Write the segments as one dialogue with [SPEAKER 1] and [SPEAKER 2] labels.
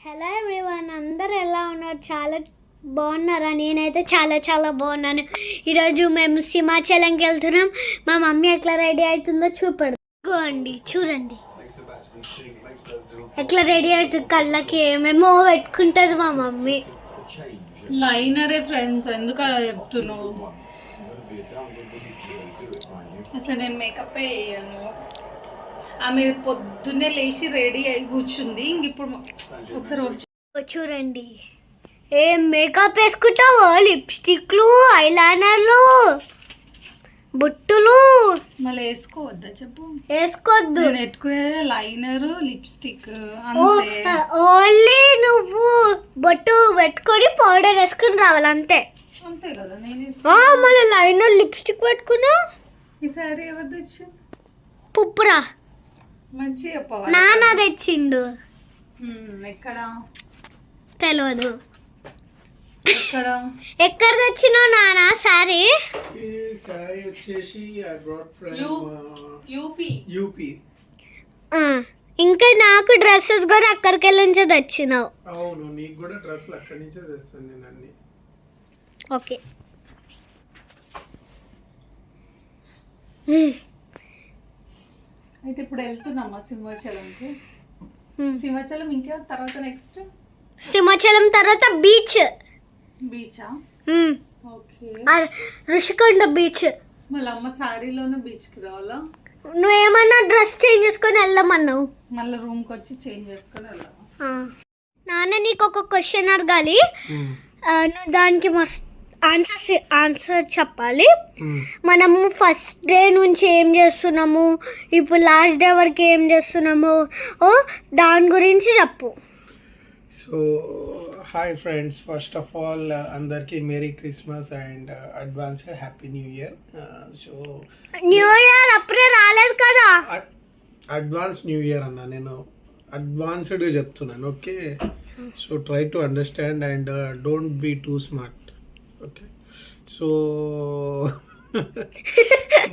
[SPEAKER 1] Hello everyone, అందరు ఎలా ఉన్నారు? చాలా బాగున్నారా? నేనైతే చాలా బాగున్నాను. ఈరోజు మేము సింహాచలంకి వెళ్తున్నాం. మా మమ్మీ ఎట్లా రెడీ అవుతుందో చూడండి. ఎట్లా రెడీ అవుతుంది, కళ్ళకి ఏమేమో పెట్టుకుంటుంది మా మమ్మీ.
[SPEAKER 2] లైనరే ఫ్రెండ్స్, ఎందుకు అలా చెప్తున్నావు? అసలు నేను మేకప్ వేయను. ఆమె పొద్దున్నే లేచి రెడీ అయి కూర్చుంది. ఇంక ఇప్పుడు ఒకసారి
[SPEAKER 1] చూడండి, ఏం మేకప్ వేసుకుంటావో, లిప్స్టిక్లు, ఐలైనర్లు, బొట్టులు.
[SPEAKER 2] మళ్ళీ వేసుకోవద్దా చెప్పు?
[SPEAKER 1] వేసుకోవద్దు.
[SPEAKER 2] నేను పెట్టుకునేది లైనర్, లిప్స్టిక్,
[SPEAKER 1] ఓన్లీ నువ్వు బొట్టు పెట్టుకొని పౌడర్ వేసుకుని రావాలి, అంతే.
[SPEAKER 2] అంతే కదా. నేను
[SPEAKER 1] మళ్ళీ లైనర్, లిప్స్టిక్ పెట్టుకున్నా.
[SPEAKER 2] ఈసారి ఎవరు తెచ్చి?
[SPEAKER 1] పుప్పురా
[SPEAKER 2] మంచిగా చెప్పవాలి.
[SPEAKER 1] నాన్న తెచ్చిండు.
[SPEAKER 2] ఎక్కడ
[SPEAKER 1] తెలియదు.
[SPEAKER 2] ఎక్కడ
[SPEAKER 1] తెచ్చినావు నాన్న? సారీ
[SPEAKER 3] వచ్చేసి
[SPEAKER 2] యూపీ.
[SPEAKER 1] ఇంకా నాకు డ్రెస్సెస్ కూడా అక్కడికి వెళ్ళి నుంచి తెచ్చినావు.
[SPEAKER 3] అవును, నీకు కూడా డ్రెస్సులు అక్కడి నుంచే తెస్తాను నేను అన్ని.
[SPEAKER 1] ఓకే.
[SPEAKER 2] అయితే ఇప్పుడు వెళ్తున్నామా సింహాచలంకి? సింహాచలం ఇంకా తర్వాత నెక్స్ట్
[SPEAKER 1] సింహాచలం తర్వాత
[SPEAKER 2] బీచా? ఓకే.
[SPEAKER 1] ఋషికొండ బీచ్.
[SPEAKER 2] మళ్ళీ అమ్మ సారీలోనే బీచ్ కి రావాలా?
[SPEAKER 1] నువ్వేమన్నా డ్రెస్ చేంజ్ చేసుకొని వెళ్దామన్నావు.
[SPEAKER 2] మళ్ళీ రూమ్ కి వచ్చి చేంజ్ చేసుకొని వెళ్దాం.
[SPEAKER 1] నాన్న, నీకు ఒక క్వశ్చన్ అడగాలి. నువ్వు దానికి మస్తు ఆన్సర్ చెప్పాలి. మనము ఫస్ట్ డే నుంచి ఏం చేస్తున్నాము, ఇప్పుడు లాస్ట్ డే వరకు ఏం చేస్తున్నాము, దాని గురించి చెప్పు.
[SPEAKER 3] So hi friends, first of all అందరికి merry Christmas and advanced happy new year. So
[SPEAKER 1] new year అప్పుడే రాలేదు కదా.
[SPEAKER 3] అడ్వాన్స్ న్యూ ఇయర్ అన్న, నేను అడ్వాన్స్డ్గా చెప్తున్నాను. Okay, so try to understand and don't be too smart. Okay, so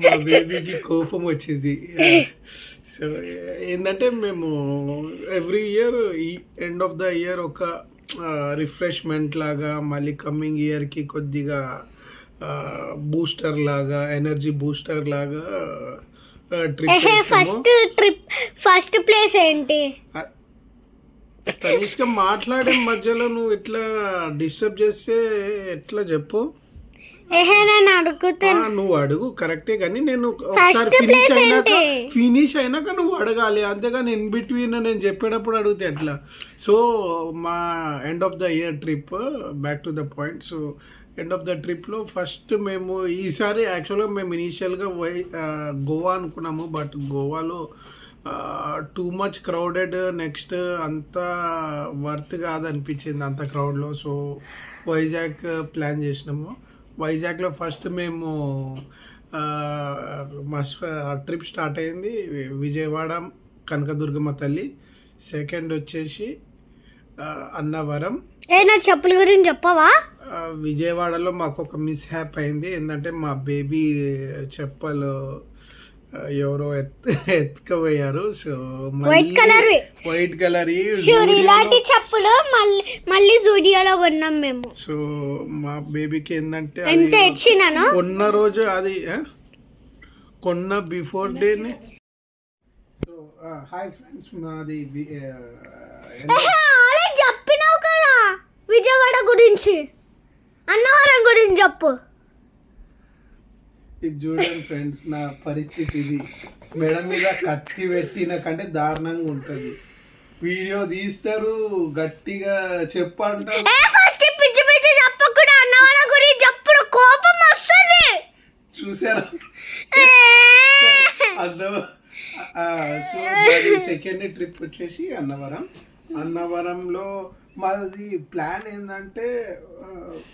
[SPEAKER 3] మా బేబీకి కోపం వచ్చింది. సో ఏంటంటే మేము ఎవ్రీ ఇయర్ ఈ ఎండ్ ఆఫ్ ద ఇయర్ ఒక రిఫ్రెష్మెంట్ లాగా, మళ్ళీ కమింగ్ ఇయర్కి కొద్దిగా బూస్టర్ లాగా, ఎనర్జీ బూస్టర్ లాగా
[SPEAKER 1] ఫస్ట్ ప్లేస్ ఏంటి?
[SPEAKER 3] తనిష్గా మాట్లాడే మధ్యలో నువ్వు ఇట్లా డిస్టర్బ్ చేస్తే ఎట్లా చెప్పు? నువ్వు అడుగు కరెక్టే, కానీ నేను ఒకసారి ఫినిష్ అయినాక నువ్వు అడగాలి, అంతేగాని ఇన్ బిట్వీన్ నేను చెప్పేటప్పుడు అడిగితే ఎట్లా? సో మా end of the year trip, back to the point. So end of the ట్రిప్లో ఫస్ట్ మేము ఈసారి యాక్చువల్గా మేము ఇనీషియల్గా గోవా అనుకున్నాము, బట్ గోవాలో టూ మచ్ క్రౌడెడ్, నెక్స్ట్ అంత వర్త్ కాదనిపించింది అంత క్రౌడ్లో. సో వైజాగ్ ప్లాన్ చేసినాము. వైజాగ్లో ఫస్ట్ మేము మా ట్రిప్ స్టార్ట్ అయింది విజయవాడ కనకదుర్గమ్మ తల్లి. సెకండ్ వచ్చేసి అన్నవరం.
[SPEAKER 1] నా చెప్పుల గురించి చెప్పవా?
[SPEAKER 3] విజయవాడలో మాకు ఒక మిస్ హ్యాప్ అయింది. ఏంటంటే మా బేబీ చెప్పలు ఎవరో ఎత్తుకపోయారు. సో
[SPEAKER 1] వైట్
[SPEAKER 3] కలర్
[SPEAKER 1] ఇలాంటి చెప్పులు మళ్ళీ జూడియోలో కొన్నాం మేము.
[SPEAKER 3] సో మా బేబీకి ఏంటంటే కొన్న రోజు అది కొన్న బిఫోర్ డేనే. సో హాయ్ ఫ్రెండ్స్, మాది
[SPEAKER 1] చెప్పినావు కదా విజయవాడ గురించి, అన్నవరం గురించి చెప్పు.
[SPEAKER 3] ఇది చూడండి ఫ్రెండ్స్, నా పరిస్థితి ఇది. మెడ మీద కత్తి పెట్టిన కంటే దారుణంగా ఉంటుంది. వీడియో తీస్తారు, గట్టిగా చెప్పంటారు. చూసారా? సో సెకండ్ ట్రిప్ వచ్చేసి అన్నవరంలో మాది ప్లాన్ ఏంటంటే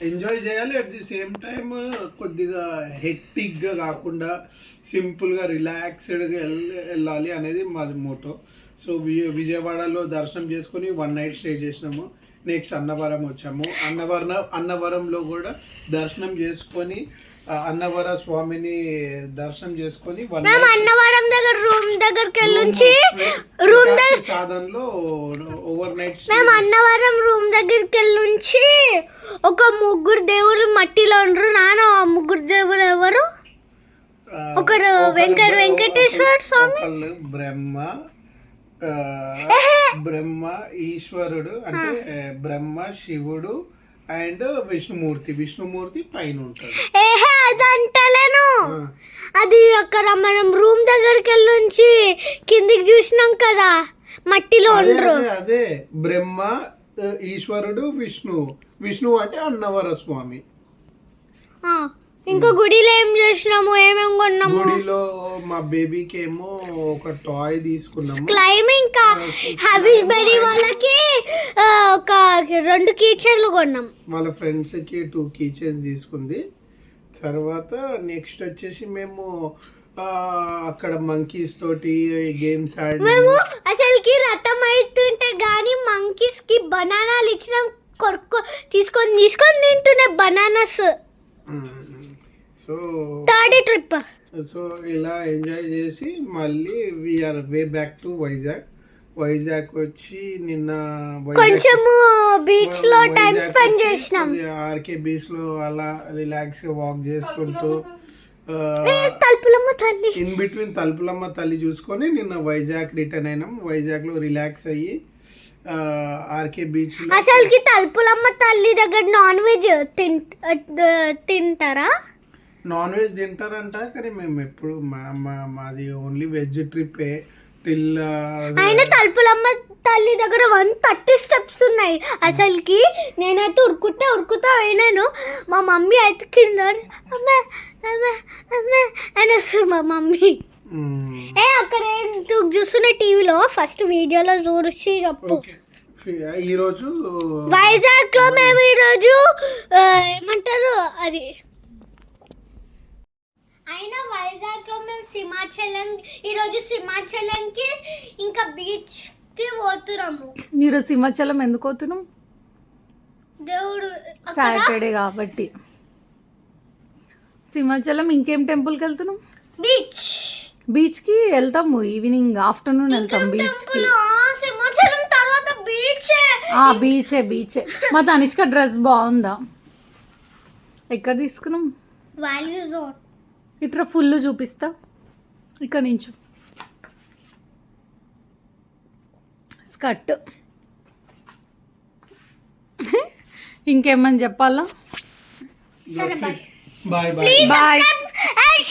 [SPEAKER 3] ఎంజాయ్ చేయాలి, అట్ ది సేమ్ టైం కొద్దిగా హెక్టిక్గా కాకుండా సింపుల్గా రిలాక్స్డ్గా వెళ్ళాలి అనేది మాది మోటో. సో విజయవాడలో దర్శనం చేసుకొని 1 నైట్ స్టే చేసినాము. నెక్స్ట్ అన్నవరం వచ్చాము. అన్నవరంలో కూడా దర్శనం చేసుకొని అన్నవర స్వామిని దర్శనం చేసుకొని
[SPEAKER 1] మేము అన్నవరం దగ్గర రూమ్ దగ్గరికి వెళ్ళి
[SPEAKER 3] సాధనలో ఓవర్ నైట్
[SPEAKER 1] మేము అన్నవరం రూమ్ దగ్గరికి వెళ్ళి ఒక ముగ్గురు దేవుళ్ళు మట్టిలో ఉండరు నాన్న. ఆ ముగ్గురు దేవుడు ఎవరు? ఒకరు వెంకటేశ్వర స్వామి,
[SPEAKER 3] బ్రహ్మ ఈశ్వరుడు అంటే బ్రహ్మ శివుడు అండ్ విష్ణుమూర్తి పైన ఉంటాడు.
[SPEAKER 1] అదంటలేను, అది అక్కడ మనం రూమ్ దగ్గరికి వెళ్ళి కిందికి చూసినాం కదా మట్టిలో ఉండరు.
[SPEAKER 3] అదే బ్రహ్మ ఈశ్వరుడు విష్ణు అంటే అన్నవర స్వామి.
[SPEAKER 1] ఇంకా గుడిలో ఏం చేసినాము, ఏమేమి కొన్నాము?
[SPEAKER 3] గుడిలో మా బేబీకి ఏమో ఒక టాయ్ తీసుకున్నాము.
[SPEAKER 1] క్లైంబింగ్ హ్యావిష్ బెరీ వాళ్ళకి ఒక 2 కీచైన్లు కొన్నాం.
[SPEAKER 3] వాళ్ళ ఫ్రెండ్స్ కి 2 కీచైన్స్ తీసుకుంది. తర్వాత నెక్స్ట్ వచ్చేసి మేము అక్కడ మంకీస్ తోటి గేమ్స్ ఆడి
[SPEAKER 1] మేము అసలుకి రథం అవుతుంటే గానీ మంకీస్ కి బనానాలు ఇచ్చినాం, తీసుకొని తింటున్నాయి bananas. So third trip.
[SPEAKER 3] So ఇలా ఎంజాయ్ చేసి మళ్ళీ we are way back to Vizag వచ్చి నిన్న
[SPEAKER 1] కొంచెము బీచ్ లో టైం స్పెండ్ చేసినాం.
[SPEAKER 3] ఆర్కే బీచ్ లో అలా రిలాక్స్ గా వాక్ చేసుకుంటూ
[SPEAKER 1] తలుపులమ్మ తల్లి
[SPEAKER 3] ఇన్ బిట్వీన్ తలుపులమ్మ తల్లి చూసుకొని నిన్న వైజాగ్ రిటర్న్ అయినాం. వైజాగ్ లో రిలాక్స్ అయ్యి ఆర్కే బీచ్ లో.
[SPEAKER 1] అసలుకి తలుపులమ్మ తల్లి దగ్గర నాన్ వెజ్ తింటారా?
[SPEAKER 3] నాన్ వెజ్ తింటారంట, కానీ మేము ఎప్పుడు మాది ఓన్లీ వెజ్ ట్రిప్ టిల్.
[SPEAKER 1] అయినా తలుపులమ్మ తల్లి దగ్గర 130 స్టెప్స్ ఉన్నాయి. అసలుకి నేనైతే ఉరుకుతా అయినాను. మా మమ్మీ అయితే కింద అమ్మే అని వస్తుంది మా మమ్మీ. అక్కడ చూస్తున్న టీవీలో ఫస్ట్ వీడియోలో చూసి చెప్పు.
[SPEAKER 3] ఈరోజు
[SPEAKER 1] వైజాగ్ లో మేము ఈరోజు ఏమంటారు అది, అయినా వైజాగ్ లో మేము ఈరోజు సింహాచలంకి ఇంకా బీచ్ కి పోతున్నాము.
[SPEAKER 2] మీరు సింహాచలం ఎందుకు పోతున్నాం?
[SPEAKER 1] దేవుడు
[SPEAKER 2] సాటర్డే కాబట్టి. సింహాచలం ఇంకేం టెంపుల్కి వెళ్తున్నాం? బీచ్ కి వెళ్తాము, ఈవినింగ్ ఆఫ్టర్నూన్ వెళ్తాం బీచ్ కి.
[SPEAKER 1] సింహాచలం తర్వాత
[SPEAKER 2] బీచే. మా తనిష్క డ్రెస్ బాగుందా? ఎక్కడ తీసుకున్నాం?
[SPEAKER 1] Value zone.
[SPEAKER 2] ఇట్లా ఫుల్ చూపిస్తా ఇక్కడ నుంచి. స్కర్ట్. ఇంకేమని చెప్పాలా? Bye.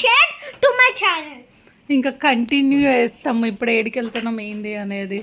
[SPEAKER 1] Share to my channel.
[SPEAKER 2] ఇంకా కంటిన్యూ చేస్తాము ఇప్పుడు ఏడికి వెళ్తున్నాం ఏంది అనేది.